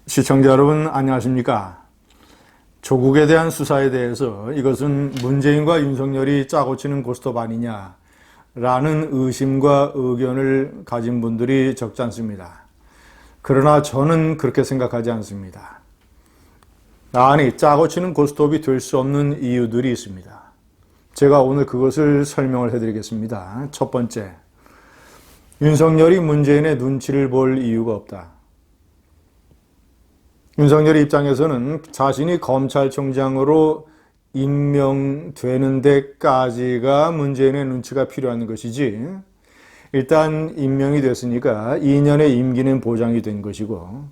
시청자 여러분 안녕하십니까? 조국에 대한 수사에 대해서 이것은 문재인과 윤석열이 짜고 치는 고스톱 아니냐 라는 의심과 의견을 가진 분들이 적지 않습니다. 그러나 저는 그렇게 생각하지 않습니다. 아니, 짜고 치는 고스톱이 될 수 없는 이유들이 있습니다. 제가 오늘 그것을 설명을 해드리겠습니다. 첫 번째, 윤석열이 문재인의 눈치를 볼 이유가 없다. 윤석열의 입장에서는 자신이 검찰총장으로 임명되는 데까지가 문재인의 눈치가 필요한 것이지, 일단 임명이 됐으니까 2년의 임기는 보장이 된 것이고,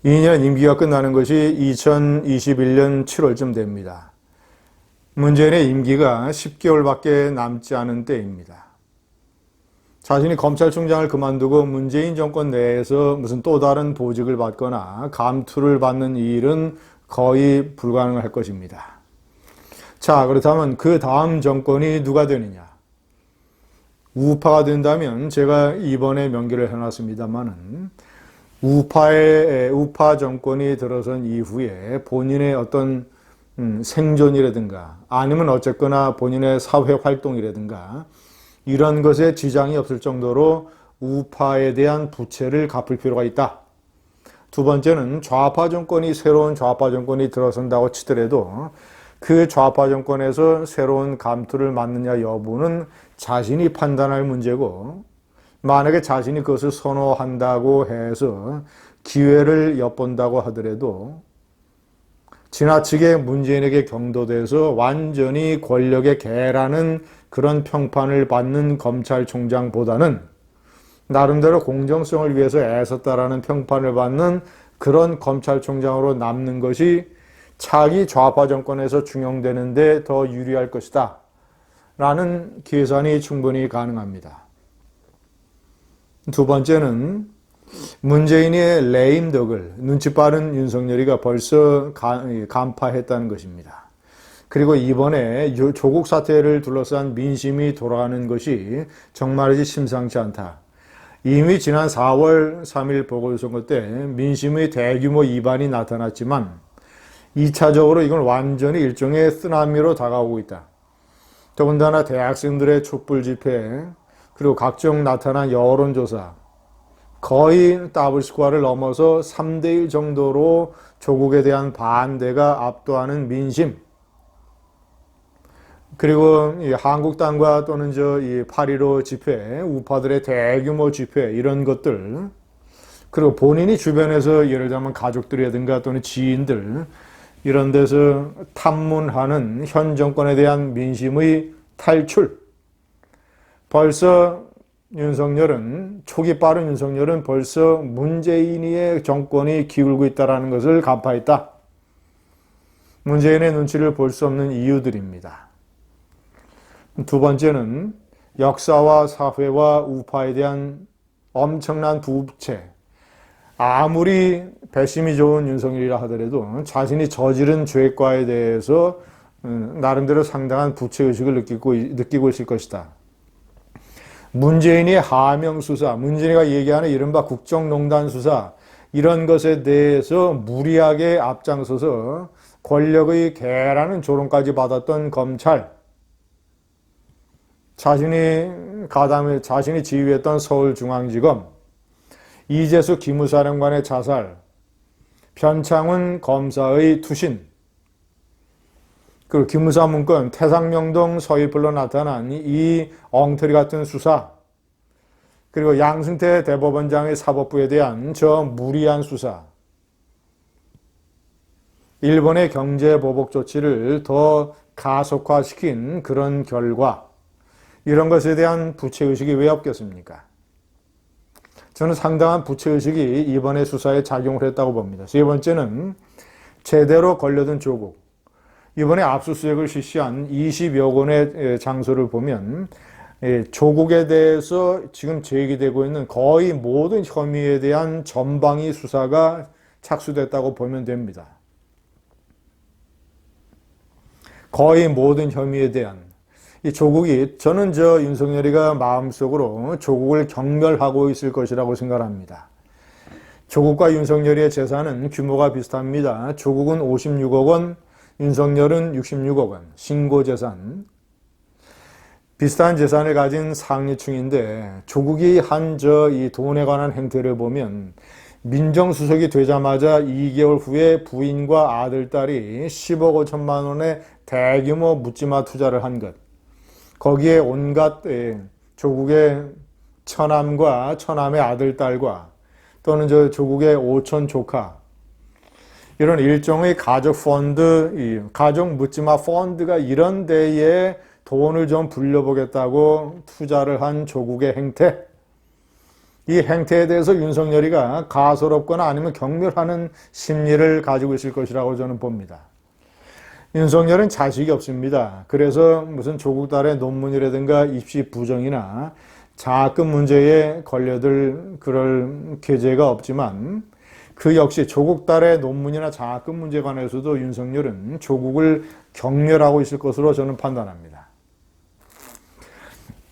2년 임기가 끝나는 것이 2021년 7월쯤 됩니다. 문재인의 임기가 10개월밖에 남지 않은 때입니다. 자신이 검찰총장을 그만두고 문재인 정권 내에서 무슨 또 다른 보직을 받거나 감투를 받는 일은 거의 불가능할 것입니다. 자, 그렇다면 그 다음 정권이 누가 되느냐? 우파가 된다면 제가 이번에 명기를 해놨습니다만은 우파 정권이 들어선 이후에 본인의 어떤 생존이라든가 아니면 어쨌거나 본인의 사회 활동이라든가 이런 것에 지장이 없을 정도로 우파에 대한 부채를 갚을 필요가 있다. 두 번째는 좌파 정권이 새로운 좌파 정권이 들어선다고 치더라도 그 좌파 정권에서 새로운 감투를 맡느냐 여부는 자신이 판단할 문제고, 만약에 자신이 그것을 선호한다고 해서 기회를 엿본다고 하더라도 지나치게 문재인에게 경도돼서 완전히 권력의 개라는 그런 평판을 받는 검찰총장보다는 나름대로 공정성을 위해서 애썼다라는 평판을 받는 그런 검찰총장으로 남는 것이 차기 좌파 정권에서 중용되는데 더 유리할 것이다 라는 계산이 충분히 가능합니다. 두 번째는 문재인의 레임덕을 눈치 빠른 윤석열이가 벌써 간파했다는 것입니다. 그리고 이번에 조국 사태를 둘러싼 민심이 돌아가는 것이 정말이지 심상치 않다. 이미 지난 4월 3일 보궐선거 때 민심의 대규모 이반이 나타났지만 2차적으로 이건 완전히 일종의 쓰나미로 다가오고 있다. 더군다나 대학생들의 촛불 집회, 그리고 각종 나타난 여론조사, 거의 더블 스코어를 넘어서 3대1 정도로 조국에 대한 반대가 압도하는 민심, 그리고 이 한국당과 또는 이 8.15 집회, 우파들의 대규모 집회 이런 것들, 그리고 본인이 주변에서 예를 들면 가족들이라든가 또는 지인들 이런 데서 탐문하는 현 정권에 대한 민심의 탈출, 벌써 윤석열은, 초기 빠른 윤석열은 벌써 문재인의 정권이 기울고 있다는 것을 간파했다. 문재인의 눈치를 볼 수 없는 이유들입니다. 두 번째는 역사와 사회와 우파에 대한 엄청난 부채. 아무리 배심이 좋은 윤석열이라 하더라도 자신이 저지른 죄과에 대해서 나름대로 상당한 부채의식을 느끼고 있을 것이다. 문재인의 하명 수사, 문재인이가 얘기하는 이른바 국정농단 수사, 이런 것에 대해서 무리하게 앞장서서 권력의 개라는 조롱까지 받았던 검찰, 자신이 지휘했던 서울중앙지검, 이재수 기무사령관의 자살, 변창훈 검사의 투신, 그리고 기무사 문건, 태상명동 서귀풀로 나타난 이 엉터리 같은 수사, 그리고 양승태 대법원장의 사법부에 대한 저 무리한 수사, 일본의 경제보복 조치를 더 가속화시킨 그런 결과, 이런 것에 대한 부채의식이 왜 없겠습니까? 저는 상당한 부채의식이 이번에 수사에 작용을 했다고 봅니다. 세 번째는 제대로 걸려든 조국. 이번에 압수수색을 실시한 20여 건의 장소를 보면 조국에 대해서 지금 제기되고 있는 거의 모든 혐의에 대한 전방위 수사가 착수됐다고 보면 됩니다. 거의 모든 혐의에 대한. 이 조국이, 저는 윤석열이가 마음속으로 조국을 경멸하고 있을 것이라고 생각합니다. 조국과 윤석열의 재산은 규모가 비슷합니다. 조국은 56억 원, 윤석열은 66억 원, 신고재산. 비슷한 재산을 가진 상류층인데 조국이 한 이 돈에 관한 행태를 보면 민정수석이 되자마자 2개월 후에 부인과 아들, 딸이 10억 5천만 원의 대규모 묻지마 투자를 한 것. 거기에 온갖 조국의 처남과 처남의 아들, 딸과 또는 조국의 오촌 조카 이런 일종의 가족 펀드, 가족 묻지마 펀드가 이런 데에 돈을 좀 불려보겠다고 투자를 한 조국의 행태. 이 행태에 대해서 윤석열이가 가소롭거나 아니면 경멸하는 심리를 가지고 있을 것이라고 저는 봅니다. 윤석열은 자식이 없습니다. 그래서 무슨 조국 딸의 논문이라든가 입시 부정이나 장학금 문제에 걸려들 그럴 계제가 없지만 그 역시 조국 딸의 논문이나 장학금 문제에 관해서도 윤석열은 조국을 경멸하고 있을 것으로 저는 판단합니다.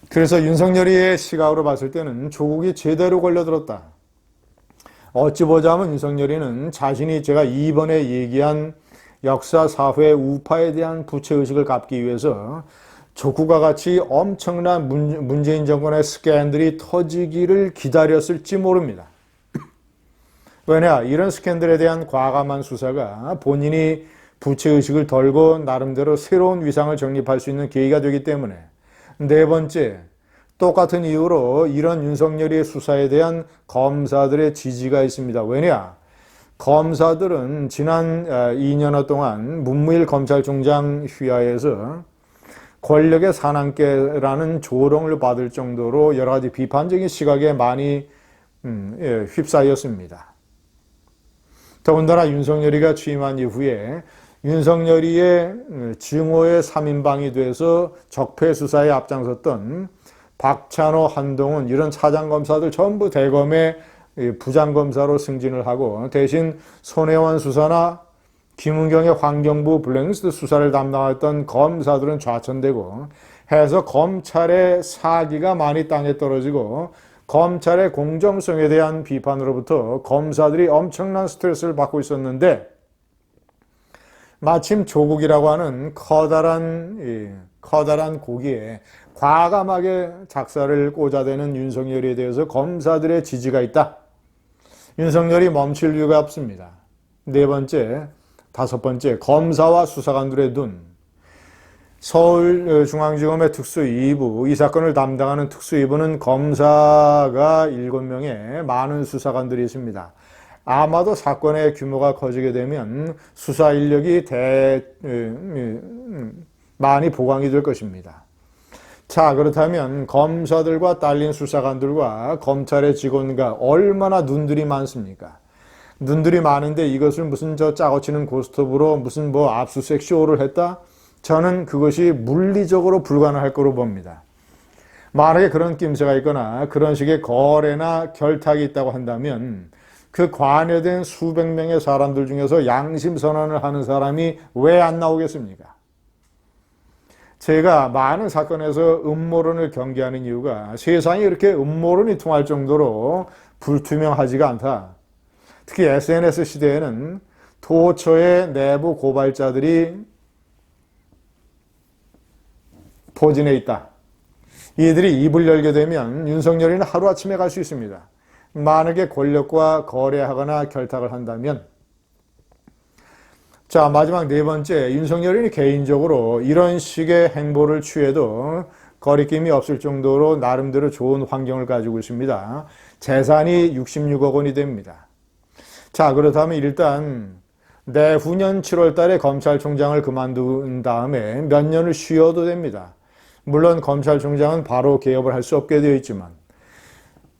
그래서 윤석열이의 시각으로 봤을 때는 조국이 제대로 걸려들었다. 어찌 보자면 윤석열이는 자신이 제가 이번에 얘기한 역사, 사회, 우파에 대한 부채의식을 갚기 위해서 조국과 같이 엄청난 문재인 정권의 스캔들이 터지기를 기다렸을지 모릅니다. 왜냐, 이런 스캔들에 대한 과감한 수사가 본인이 부채의식을 덜고 나름대로 새로운 위상을 정립할 수 있는 계기가 되기 때문에 네 번째, 똑같은 이유로 이런 윤석열의 수사에 대한 검사들의 지지가 있습니다. 왜냐? 검사들은 지난 2년여 동안 문무일 검찰총장 휘하에서 권력의 사냥개라는 조롱을 받을 정도로 여러 가지 비판적인 시각에 많이 휩싸였습니다. 더군다나 윤석열이가 취임한 이후에 윤석열이의 증오의 3인방이 돼서 적폐 수사에 앞장섰던 박찬호, 한동훈 이런 차장검사들 전부 대검의 부장검사로 승진을 하고 대신 손혜원 수사나 김은경의 환경부 블랙리스트 수사를 담당했던 검사들은 좌천되고 해서 검찰의 사기가 많이 땅에 떨어지고 검찰의 공정성에 대한 비판으로부터 검사들이 엄청난 스트레스를 받고 있었는데 마침 조국이라고 하는 커다란 고기에 과감하게 작사를 꽂아대는 윤석열에 대해서 검사들의 지지가 있다. 윤석열이 멈출 이유가 없습니다. 네 번째, 다섯 번째, 검사와 수사관들의 눈. 서울중앙지검의 특수 2부, 이 사건을 담당하는 특수 2부는 검사가 7명에 많은 수사관들이 있습니다. 아마도 사건의 규모가 커지게 되면 수사 인력이 많이 보강이 될 것입니다. 자, 그렇다면 검사들과 딸린 수사관들과 검찰의 직원과 얼마나 눈들이 많습니까? 눈들이 많은데 이것을 무슨 짜고 치는 고스톱으로 무슨 압수수색 쇼를 했다? 저는 그것이 물리적으로 불가능할 거로 봅니다. 만약에 그런 낌새가 있거나 그런 식의 거래나 결탁이 있다고 한다면 그 관여된 수백 명의 사람들 중에서 양심선언을 하는 사람이 왜 안 나오겠습니까? 제가 많은 사건에서 음모론을 경계하는 이유가 세상이 이렇게 음모론이 통할 정도로 불투명하지가 않다. 특히 SNS 시대에는 도처의 내부 고발자들이 포진해 있다. 이들이 입을 열게 되면 윤석열이는 하루아침에 갈 수 있습니다. 만약에 권력과 거래하거나 결탁을 한다면. 자, 마지막 네 번째, 윤석열이 개인적으로 이런 식의 행보를 취해도 거리낌이 없을 정도로 나름대로 좋은 환경을 가지고 있습니다. 재산이 66억 원이 됩니다. 자, 그렇다면 일단 내후년 7월 달에 검찰총장을 그만둔 다음에 몇 년을 쉬어도 됩니다. 물론 검찰총장은 바로 개업을 할 수 없게 되어 있지만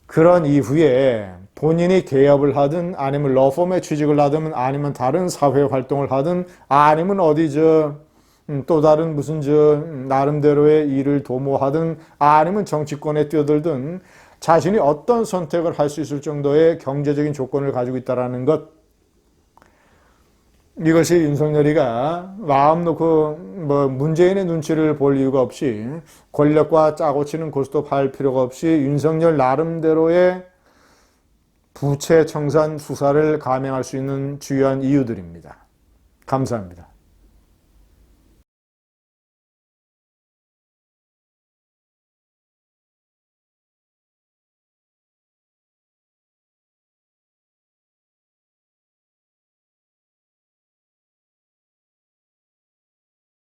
그런 이후에 본인이 개업을 하든 아니면 러펌에 취직을 하든 아니면 다른 사회 활동을 하든 아니면 어디 또 다른 무슨 나름대로의 일을 도모하든 아니면 정치권에 뛰어들든 자신이 어떤 선택을 할 수 있을 정도의 경제적인 조건을 가지고 있다는 것. 이것이 윤석열이가 마음 놓고 문재인의 눈치를 볼 이유가 없이 권력과 짜고 치는 고스톱 할 필요가 없이 윤석열 나름대로의 부채 청산 수사를 감행할 수 있는 주요한 이유들입니다. 감사합니다.